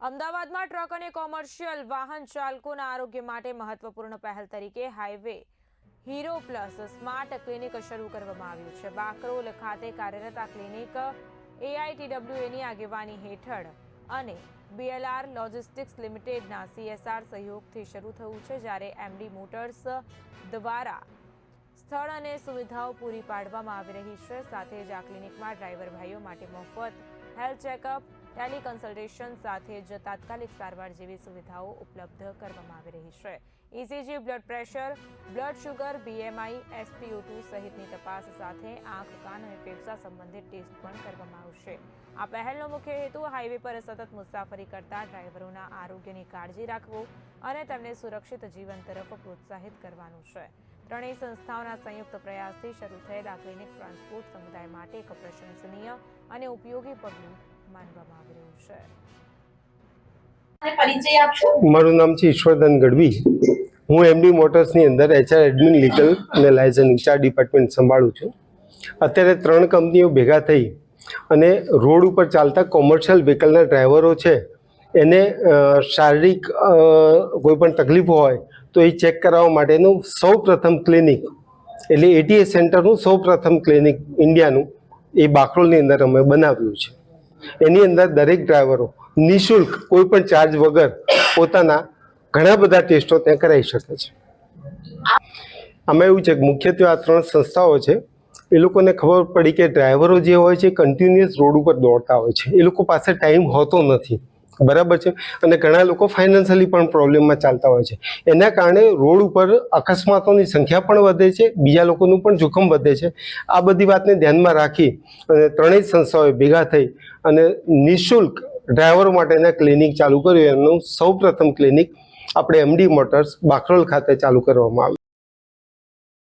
અમદાવાદમાં ટ્રક અને કોમર્શિયલ વાહન ચાલકોના આરોગ્ય માટે મહત્વપૂર્ણ પહેલ તરીકે highway hero plus smart clinic શરૂ કરવામાં આવ્યું છે। બાકરોલ ખાતે કાર્યરત આ ક્લિનિક AITWAની આગેવાની હેઠળ અને BLR લોજિસ્ટિક્સ લિમિટેડના CSR સહયોગથી શરૂ થયું છે, જ્યારે MD મોટર્સ દ્વારા સ્થળ અને સુવિધાઓ પૂરી પાડવામાં આવી રહી છે। સાથે જ આ ક્લિનિકમાં ડ્રાઈવર ભાઈઓ માટે મફત હેલ્થ ચેકઅપ, ટેલી કન્સલ્ટેશન સાથે જ તાત્કાલિક સારવાર જેવી સુવિધાઓ ઉપલબ્ધ કરવામાં આવી રહી છે। ECG, blood pressure, blood sugar, BMI, SpO2 સહિતની તપાસ સાથે આંખ, કાન અને ફેફસા સંબંધિત ટેસ્ટ પણ કરવામાં આવશે। આ પહેલનો મુખ્ય હેતુ હાઈવે પર સતત મુસાફરી કરતા ડ્રાઈવરોના આરોગ્યની કાળજી રાખવું અને તેમને સુરક્ષિત જીવન તરફ પ્રોત્સાહિત કરવાનું છે। ત્રણેય સંસ્થાઓના સંયુક્ત પ્રયાસથી શરૂ થયેલ આ ક્લિનિક ટ્રાન્સપોર્ટ સમુદાય માટે એક પ્રશંસનીય અને ઉપયોગી પગલું માનવામાં આવી રહ્યું છે। મારું નામ છે ઈશ્વરદાન ગઢવી। હું MD મોટર્સની અંદર HR એડમિન, લીગલ અને લાયસન્સ ઇન્ચાર્જ ડિપાર્ટમેન્ટ સંભાળું છું। અત્યારે 3 કંપનીઓ ભેગા થઈ અને રોડ ઉપર ચાલતા કોમર્શિયલ વ્હીકલના ડ્રાઈવરો છે એને શારીરિક કોઈ પણ તકલીફો હોય તો એ ચેક કરાવવા માટેનું સૌપ્રથમ ક્લિનિક એટલે ATS સેન્ટરનું સૌપ્રથમ ક્લિનિક ઇન્ડિયાનું એ બાકરોલની અંદર અમે બનાવ્યું છે। એની અંદર દરેક ડ્રાઈવરો નિઃશુલ્ક કોઈ પણ ચાર્જ વગર પોતાના ઘણા બધા ટેસ્ટો ત્યાં કરાવી શકે છે। આમાં એવું છે કે મુખ્યત્વે આ 3 સંસ્થાઓ છે, એ લોકોને ખબર પડી કે ડ્રાઈવરો જે હોય છે કન્ટિન્યુઅસ રોડ ઉપર દોડતા હોય છે, એ લોકો પાસે ટાઈમ હોતો નથી, બરાબર છે, અને ઘણા લોકો ફાઇનાન્શિયલી પણ પ્રોબ્લેમમાં ચાલતા હોય છે। એના કારણે રોડ ઉપર અકસ્માતોની સંખ્યા પણ વધે છે, બીજા લોકોનું પણ જોખમ વધે છે। આ બધી વાતને ધ્યાનમાં રાખી અને ત્રણેય સંસ્થાઓએ ભેગા થઈ અને નિઃશુલ્ક ડ્રાઈવરો માટેના ક્લિનિક ચાલુ કર્યું। એનું સૌપ્રથમ ક્લિનિક આપણે MD મોટર્સ બાકરોલ ખાતે ચાલુ કરવામાં આવ્યું।